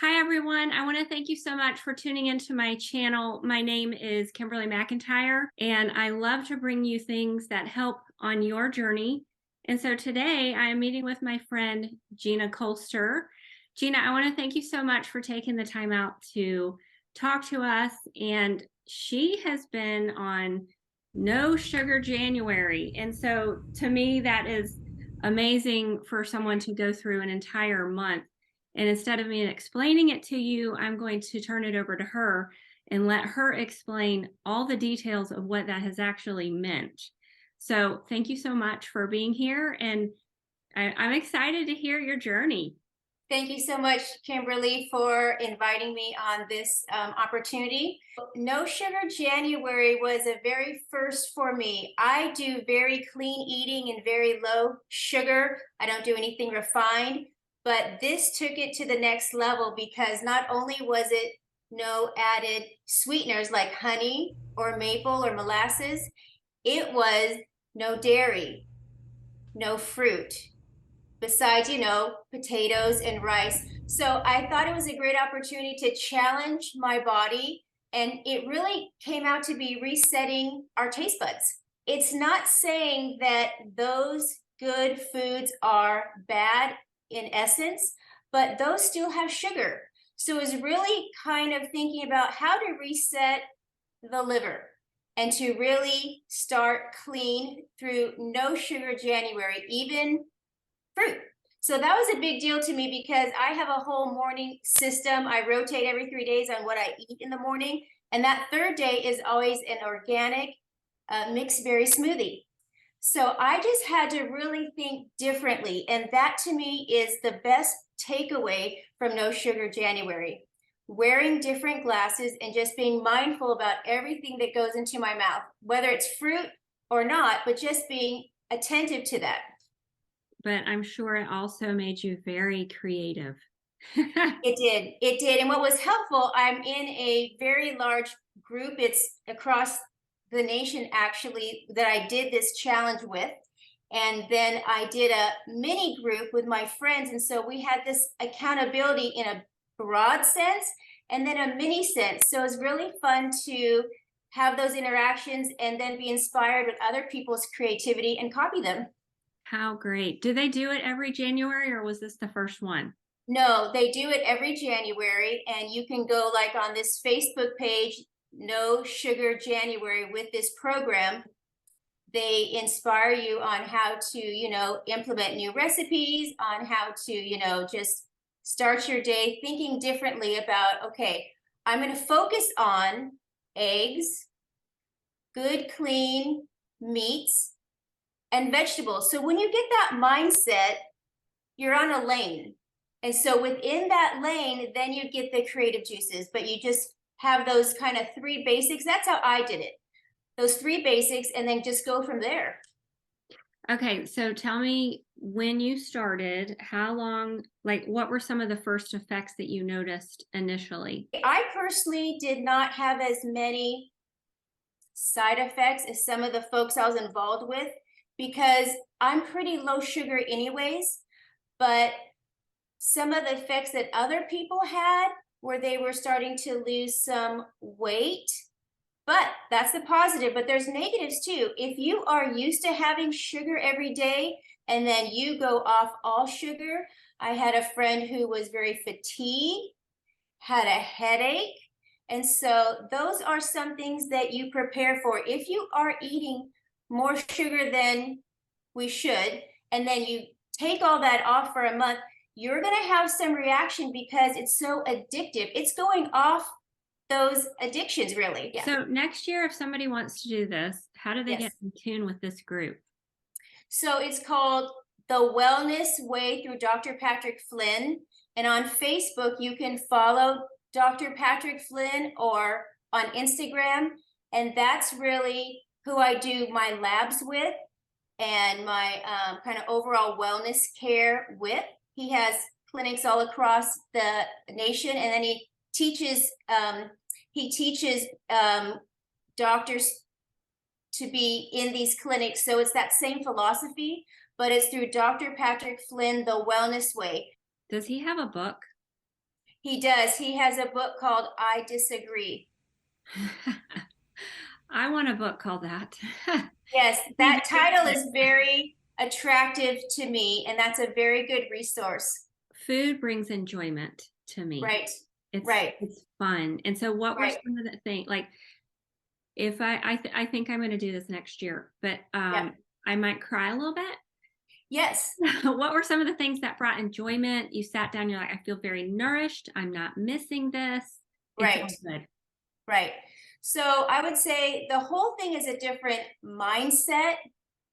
Hi, everyone. I want to thank you so much for tuning into my channel. My name is Kimberly McIntyre, and I love to bring you things that help on your journey. And so today I am meeting with my friend, Gena Cole. Gena, I want to thank you so much for taking the time out to talk to us. And she has been on No Sugar January. And so to me, that is amazing for someone to go through an entire month. And instead of me explaining it to you, I'm going to turn it over to her and let her explain all the details of what that has actually meant. So thank you so much for being here. And I'm excited to hear your journey. Thank you so much, Kimberly, for inviting me on this opportunity. No Sugar January was a very first for me. I do very clean eating and very low sugar. I don't do anything refined, but this took it to the next level because not only was it no added sweeteners like honey or maple or molasses, it was no dairy, no fruit, besides, potatoes and rice. So I thought it was a great opportunity to challenge my body. And it really came out to be resetting our taste buds. It's not saying that those good foods are bad in essence, but those still have sugar. So it was really kind of thinking about how to reset the liver and to really start clean through no sugar January, even fruit. So that was a big deal to me because I have a whole morning system. I rotate every 3 days on what I eat in the morning. And that third day is always an organic mixed berry smoothie. So I just had to really think differently. And that to me is the best takeaway from No Sugar January. Wearing different glasses and just being mindful about everything that goes into my mouth, whether it's fruit or not, but just being attentive to that. But I'm sure it also made you very creative. It did. It did. And what was helpful, I'm in a very large group. It's across the nation, actually, that I did this challenge with. And then I did a mini group with my friends. And so we had this accountability in a broad sense and then a mini sense. So it was really fun to have those interactions and then be inspired with other people's creativity and copy them. How great. Do they do it every January or was this the first one? No, they do it every January, and you can go like on this Facebook page, No Sugar January, with this program. They inspire you on how to, implement new recipes, on how to, just start your day thinking differently about, okay, I'm going to focus on eggs, good, clean meats, and vegetables. So when you get that mindset, you're on a lane. And so within that lane, then you get the creative juices, but you just have those kind of three basics. That's how I did it. Those three basics, and then just go from there. Okay, so tell me when you started, how long, like what were some of the first effects that you noticed initially? I personally did not have as many side effects as some of the folks I was involved with because I'm pretty low sugar anyways, but some of the effects that other people had where they were starting to lose some weight. But that's the positive, but there's negatives too. If you are used to having sugar every day and then you go off all sugar, I had a friend who was very fatigued, had a headache. And so those are some things that you prepare for. If you are eating more sugar than we should, and then you take all that off for a month, you're going to have some reaction because it's so addictive. It's going off those addictions, really. Yeah. So next year, if somebody wants to do this, how do they get Yes. in tune with this group? So it's called The Wellness Way through Dr. Patrick Flynn. And on Facebook, you can follow Dr. Patrick Flynn or on Instagram. And that's really who I do my labs with and my kind of overall wellness care with. He has clinics all across the nation, and then he teaches doctors to be in these clinics. So it's that same philosophy, but it's through Dr. Patrick Flynn, The Wellness Way. Does he have a book? He does. He has a book called I Disagree. I want a book called that. Yes, Be that very title good. is very attractive to me, and that's a very good resource. Food brings enjoyment to me. Right, It's right, it's fun. And so what were right. some of the things like if I think I'm going to do this next year, but Yeah. I might cry a little bit. Yes, What were some of the things that brought enjoyment? You sat down, you're like, I feel very nourished. I'm not missing this. It's right, all good. right. So I would say the whole thing is a different mindset,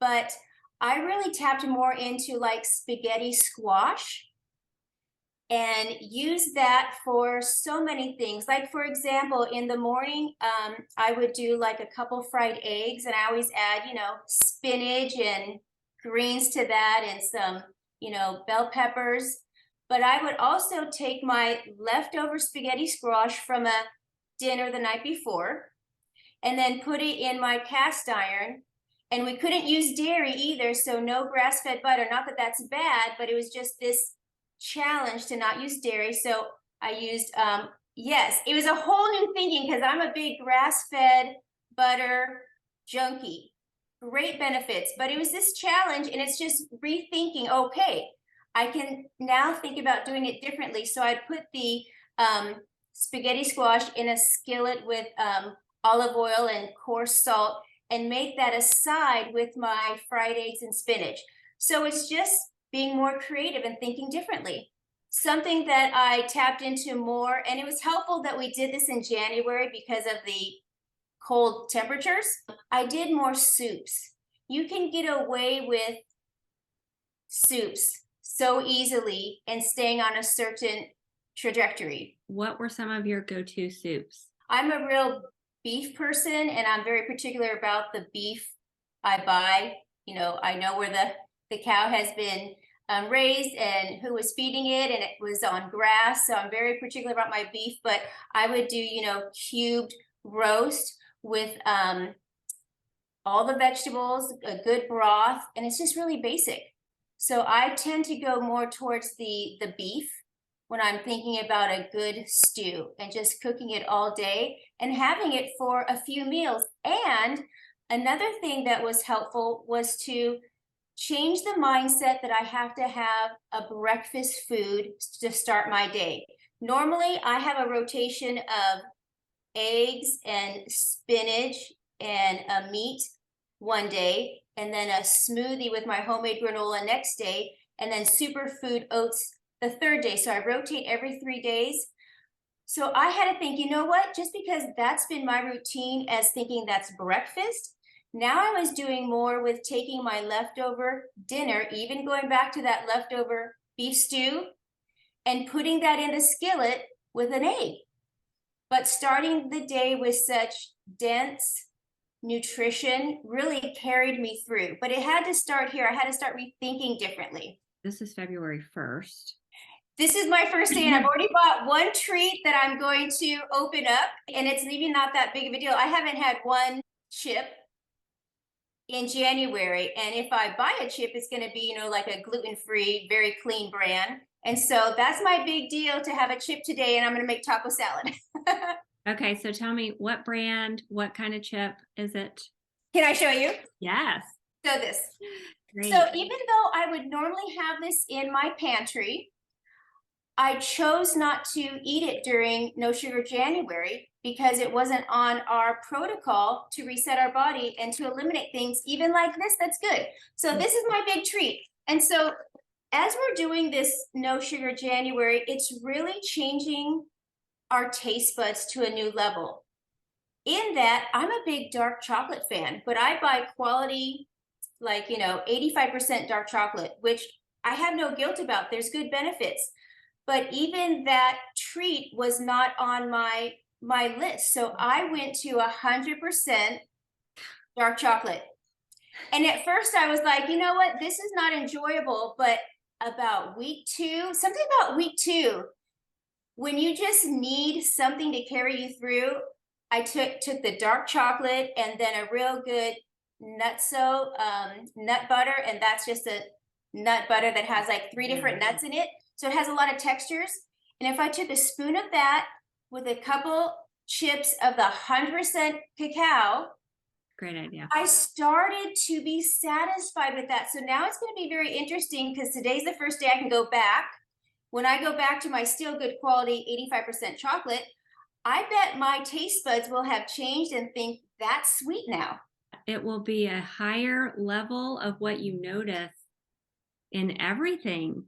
but I really tapped more into like spaghetti squash and use that for so many things. Like for example, in the morning, I would do like a couple fried eggs, and I always add, spinach and greens to that, and some, bell peppers. But I would also take my leftover spaghetti squash from a dinner the night before, and then put it in my cast iron. And we couldn't use dairy either, so no grass-fed butter. Not that that's bad, but it was just this challenge to not use dairy. So I used, yes, it was a whole new thinking because I'm a big grass-fed butter junkie. Great benefits, but it was this challenge, and it's just rethinking. Okay, I can now think about doing it differently. So I'd put the spaghetti squash in a skillet with olive oil and coarse salt, and make that a side with my fried eggs and spinach. So it's just being more creative and thinking differently. Something that I tapped into more, and it was helpful that we did this in January because of the cold temperatures. I did more soups. You can get away with soups so easily and staying on a certain trajectory. What were some of your go-to soups? I'm a real beef person, and I'm very particular about the beef I buy. I know where the cow has been raised and who was feeding it, and it was on grass. So I'm very particular about my beef, but I would do, cubed roast with all the vegetables, a good broth, and it's just really basic. So I tend to go more towards the beef when I'm thinking about a good stew, and just cooking it all day and having it for a few meals. And another thing that was helpful was to change the mindset that I have to have a breakfast food to start my day. Normally, I have a rotation of eggs and spinach and a meat one day, and then a smoothie with my homemade granola next day, and then superfood oats the third day. So I rotate every 3 days. So I had to think, you know what? Just because that's been my routine as thinking that's breakfast, now I was doing more with taking my leftover dinner, even going back to that leftover beef stew, and putting that in the skillet with an egg. But starting the day with such dense nutrition really carried me through. But it had to start here. I had to start rethinking differently. This is February 1st. This is my first day, and I've already bought one treat that I'm going to open up, and it's even not that big of a deal. I haven't had one chip in January, and if I buy a chip, it's going to be, like a gluten-free, very clean brand. And so that's my big deal, to have a chip today, and I'm going to make taco salad. Okay, so tell me what brand, what kind of chip is it? Can I show you? Yes. So this. Great. So even though I would normally have this in my pantry, I chose not to eat it during No Sugar January because it wasn't on our protocol to reset our body and to eliminate things even like this. That's good. So this is my big treat. And so as we're doing this No Sugar January, it's really changing our taste buds to a new level. In that, I'm a big dark chocolate fan, but I buy quality, like, 85% dark chocolate, which I have no guilt about. There's good benefits. But even that treat was not on my list. So I went to 100% dark chocolate. And at first I was like, you know what? This is not enjoyable. But about week 2, something about week 2, when you just need something to carry you through, I took the dark chocolate and then a real good nutso nut butter, and that's just a nut butter that has like 3 different nuts in it. So it has a lot of textures. And if I took a spoon of that with a couple chips of the 100% cacao, Great idea. I started to be satisfied with that. So now it's going to be very interesting because today's the first day I can go back. When I go back to my still good quality 85% chocolate, I bet my taste buds will have changed and think that's sweet now. It will be a higher level of what you notice in everything.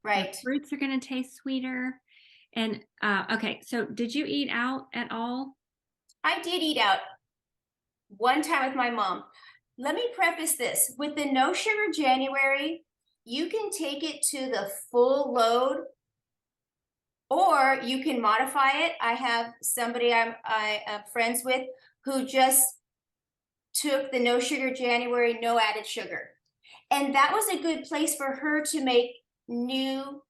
Right. The fruits are going to taste sweeter. And okay, so did you eat out at all? I did eat out one time with my mom. Let me preface this with the no sugar January, you can take it to the full load or you can modify it. I have somebody I am friends with who just took the no sugar January, no added sugar. And that was a good place for her to make new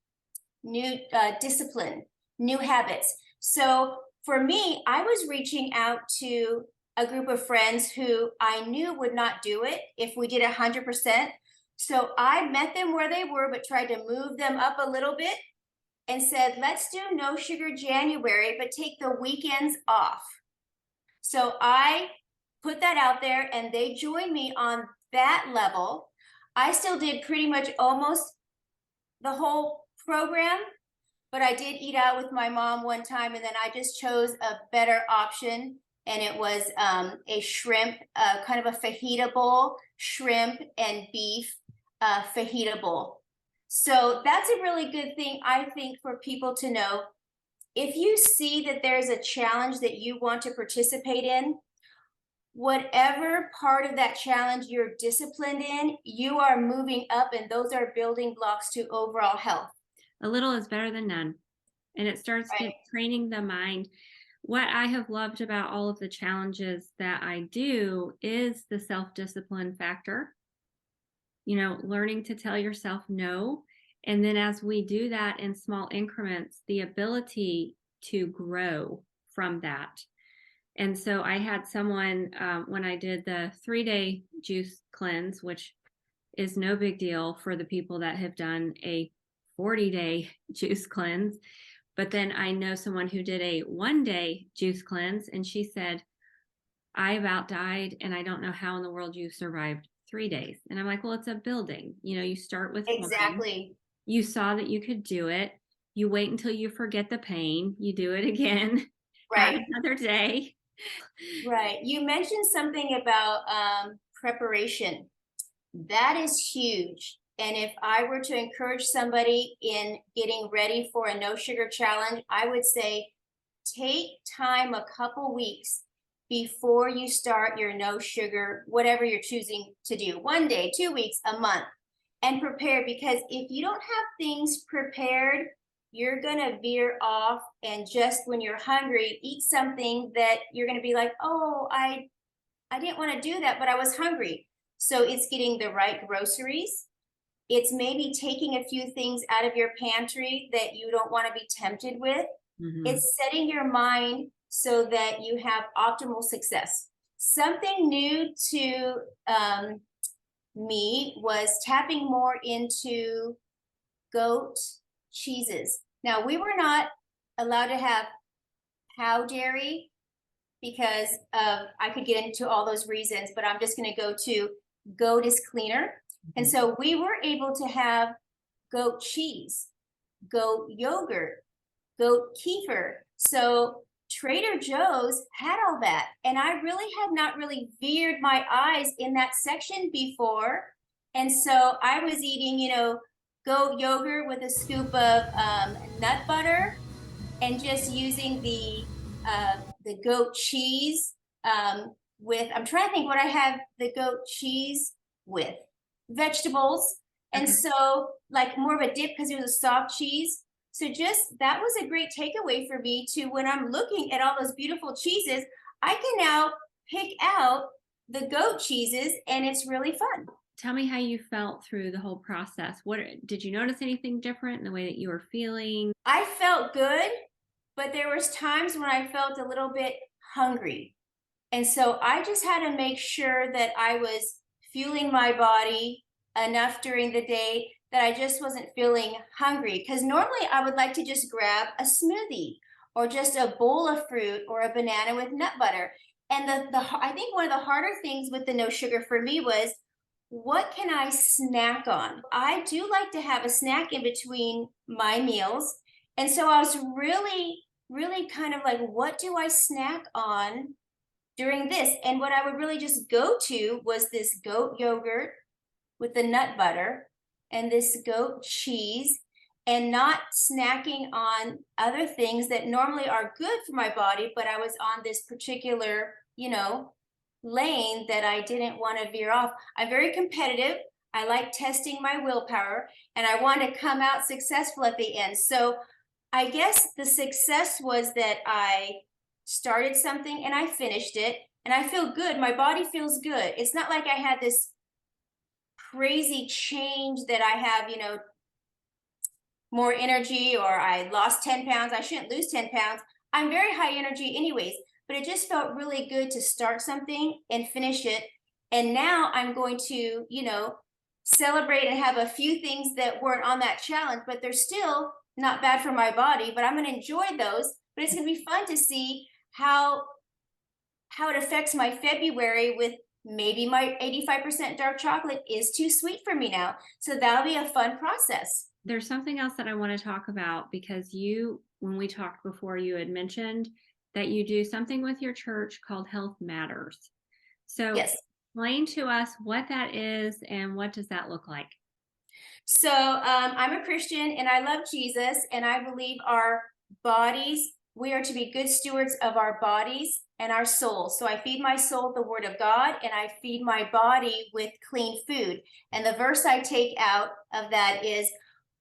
discipline, new habits. So for me, I was reaching out to a group of friends who I knew would not do it if we did 100%. So I met them where they were, but tried to move them up a little bit and said, let's do no sugar January, but take the weekends off. So I put that out there and they joined me on that level. I still did pretty much almost the whole program, but I did eat out with my mom one time and then I just chose a better option. And it was a shrimp, kind of a fajita bowl, shrimp and beef fajita bowl. So that's a really good thing, I think, for people to know. If you see that there's a challenge that you want to participate in, whatever part of that challenge you're disciplined in, you are moving up, and those are building blocks to overall health. A little is better than none. And it starts Right. training the mind. What I have loved about all of the challenges that I do is the self-discipline factor. You know, learning to tell yourself no. And then as we do that in small increments, the ability to grow from that. And so I had someone when I did the 3-day juice cleanse, which is no big deal for the people that have done a 40-day juice cleanse. But then I know someone who did a 1-day juice cleanse, and she said, I about died, and I don't know how in the world you survived 3 days. And I'm like, well, it's a building. You know, you start with one. Exactly. You saw that you could do it. You wait until you forget the pain. You do it again. Add Right. another day. Right. You mentioned something about preparation. That is huge. And if I were to encourage somebody in getting ready for a no sugar challenge, I would say take time a couple weeks before you start your no sugar, whatever you're choosing to do, 1 day, 2 weeks, a month, and prepare. Because if you don't have things prepared, you're going to veer off. And just when you're hungry, eat something that you're going to be like, oh, I didn't want to do that, but I was hungry. So it's getting the right groceries. It's maybe taking a few things out of your pantry that you don't want to be tempted with. Mm-hmm. It's setting your mind so that you have optimal success. Something new to me was tapping more into goat cheeses. Now, we were not allowed to have cow dairy because I could get into all those reasons, but I'm just going to go to goat is cleaner. And so we were able to have goat cheese, goat yogurt, goat kefir. So Trader Joe's had all that. And I really had not really veered my eyes in that section before. And so I was eating, you know, goat yogurt with a scoop of nut butter and just using the goat cheese with, I'm trying to think what I have the goat cheese with, vegetables. And Okay. so like more of a dip because it was a soft cheese. So just that was a great takeaway for me to when I'm looking at all those beautiful cheeses, I can now pick out the goat cheeses and it's really fun. Tell me how you felt through the whole process. What did you notice anything different in the way that you were feeling? I felt good, but there was times when I felt a little bit hungry. And so I just had to make sure that I was fueling my body enough during the day that I just wasn't feeling hungry. Because normally I would like to just grab a smoothie or just a bowl of fruit or a banana with nut butter. And I think one of the harder things with the no sugar for me was, what can I snack on? I do like to have a snack in between my meals. And so I was really kind of like, what do I snack on during this? And what I would really just go to was this goat yogurt with the nut butter and this goat cheese, and not snacking on other things that normally are good for my body, but I was on this particular, lane that I didn't want to veer off. I'm very competitive. I like testing my willpower, and I want to come out successful at the end. So I guess the success was that I started something and I finished it, and I feel good. My body feels good. It's not like I had this crazy change that I have, more energy, or I lost 10 pounds. I shouldn't lose 10 pounds. I'm very high energy anyways, but it just felt really good to start something and finish it. And now I'm going to, celebrate and have a few things that weren't on that challenge, but they're still not bad for my body, but I'm going to enjoy those. But it's going to be fun to see how it affects my February, with maybe my 85% dark chocolate is too sweet for me now. So that'll be a fun process. There's something else that I want to talk about, because when we talked before, you had mentioned that you do something with your church called Health Matters. So Yes. explain to us what that is and what does that look like? So I'm a Christian and I love Jesus, and I believe our bodies, we are to be good stewards of our bodies and our souls. So I feed my soul the word of God, and I feed my body with clean food. And the verse I take out of that is,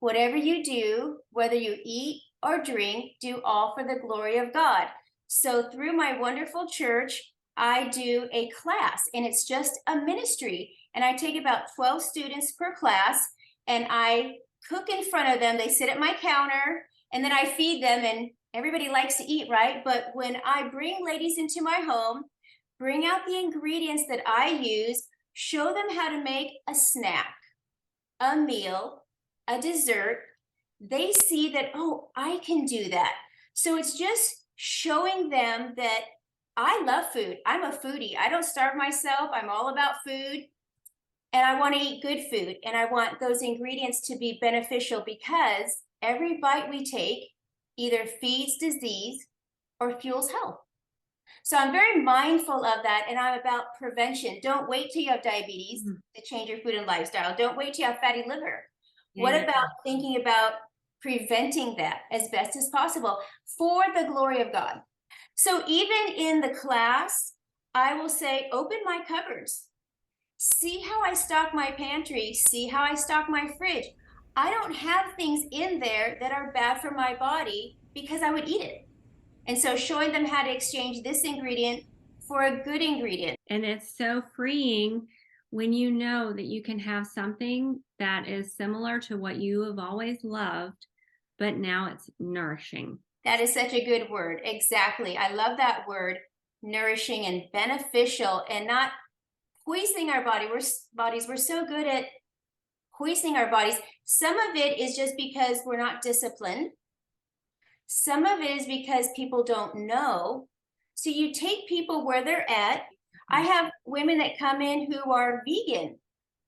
whatever you do, whether you eat or drink, do all for the glory of God. So through my wonderful church, I do a class, and it's just a ministry. And I take about 12 students per class, and I cook in front of them. They sit at my counter, and then I feed them, and everybody likes to eat, right? But when I bring ladies into my home, bring out the ingredients that I use, show them how to make a snack, a meal, a dessert, they see that, oh, I can do that. So it's just showing them that I love food. I'm a foodie. I don't starve myself. I'm all about food. And I want to eat good food. And I want those ingredients to be beneficial, because every bite we take either feeds disease or fuels health. So I'm very mindful of that. And I'm about prevention. Don't wait till you have diabetes to change your food and lifestyle. Don't wait till you have fatty liver. What about thinking about preventing that as best as possible for the glory of God? So even in the class, I will say, open my cupboards. See how I stock my pantry. See how I stock my fridge. I don't have things in there that are bad for my body, because I would eat it. And so showing them how to exchange this ingredient for a good ingredient. And it's so freeing when you know that you can have something that is similar to what you have always loved, but now it's nourishing. That is such a good word. Exactly. I love that word, nourishing and beneficial, and not poisoning our bodies. We're so good at poisoning our bodies. Some of it is just because we're not disciplined. Some of it is because people don't know. So you take people where they're at. I have women that come in who are vegan,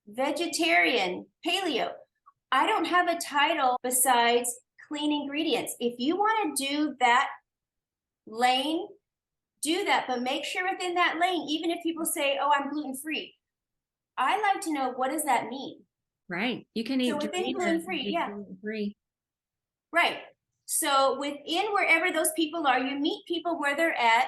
vegetarian, paleo. I don't have a title besides clean ingredients. If you want to do that lane, do that, but make sure within that lane, even if people say, oh, I'm gluten-free, I like to know, what does that mean? Right. You can eat so within gluten-free, yeah. Gluten-free. Right. So within wherever those people are, you meet people where they're at,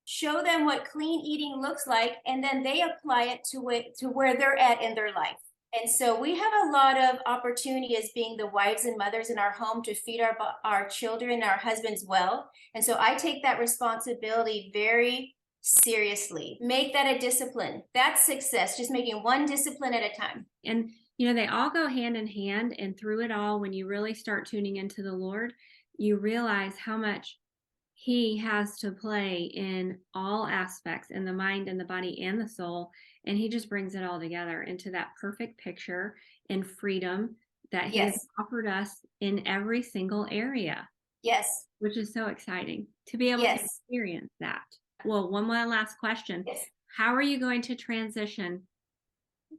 show them what clean eating looks like, and then they apply it to where they're at in their life. And so we have a lot of opportunity as being the wives and mothers in our home to feed our children, our husbands well. And so I take that responsibility very seriously. Make that a discipline. That's success, just making one discipline at a time. And they all go hand in hand. And through it all, when you really start tuning into the Lord, you realize how much he has to play in all aspects, in the mind and the body and the soul, and he just brings it all together into that perfect picture and freedom that he has Yes, offered us in every single area, yes, which is so exciting to be able to yes, experience that. Well, one more last question. yes. How are you going to transition?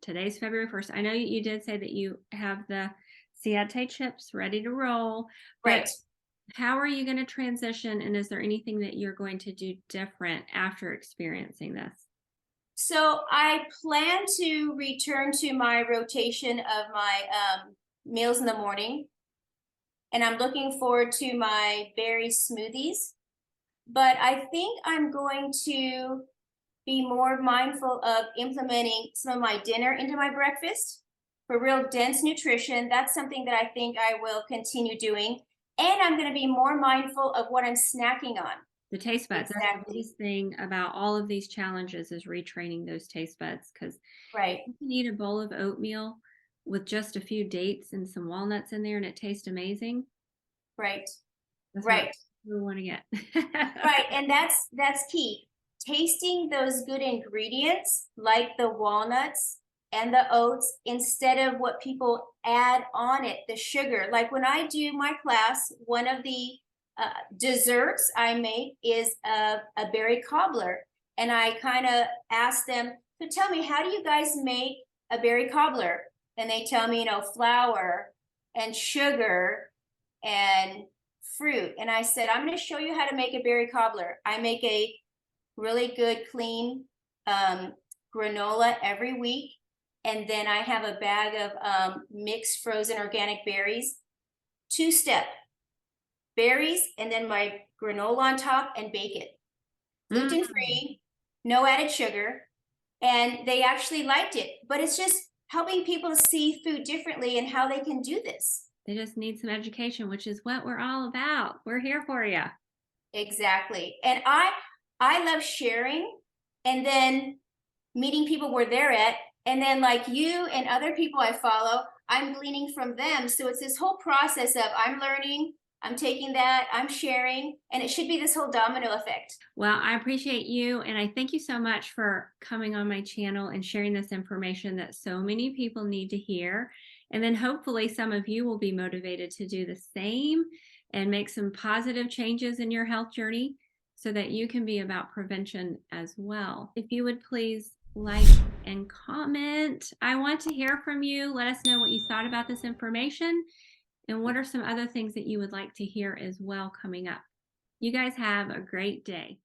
Today's February 1st. I know you did say that you have the Siete chips ready to roll, but Right. how are you going to transition? And is there anything that you're going to do different after experiencing this? So I plan to return to my rotation of my meals in the morning, and I'm looking forward to my berry smoothies. But I think I'm going to be more mindful of implementing some of my dinner into my breakfast for real dense nutrition. That's something that I think I will continue doing. And I'm going to be more mindful of what I'm snacking on. The taste buds. That's the Exactly. biggest thing about all of these challenges is retraining those taste buds because Right. you can eat a bowl of oatmeal with just a few dates and some walnuts in there and it tastes amazing. Right. That's what Right. we want to get. Right. And that's key. Tasting those good ingredients like the walnuts and the oats instead of what people add on it, the sugar. Like when I do my class, one of the desserts I make is a berry cobbler. And I kind of ask them, so tell me, how do you guys make a berry cobbler? And they tell me, flour and sugar and fruit. And I said, I'm going to show you how to make a berry cobbler. I make a really good, clean granola every week. And then I have a bag of mixed frozen organic berries. Two-step berries, and then my granola on top and bake it. Gluten Mm. free, no added sugar. And they actually liked it. But it's just helping people to see food differently and how they can do this. They just need some education, which is what we're all about. We're here for you. Exactly. And I love sharing and then meeting people where they're at. And then like you and other people I follow, I'm gleaning from them. So it's this whole process of I'm learning, I'm taking that, I'm sharing, and it should be this whole domino effect. Well, I appreciate you and I thank you so much for coming on my channel and sharing this information that so many people need to hear. And then hopefully some of you will be motivated to do the same and make some positive changes in your health journey so that you can be about prevention as well. If you would please like and comment. I want to hear from you. Let us know what you thought about this information and what are some other things that you would like to hear as well coming up. You guys have a great day.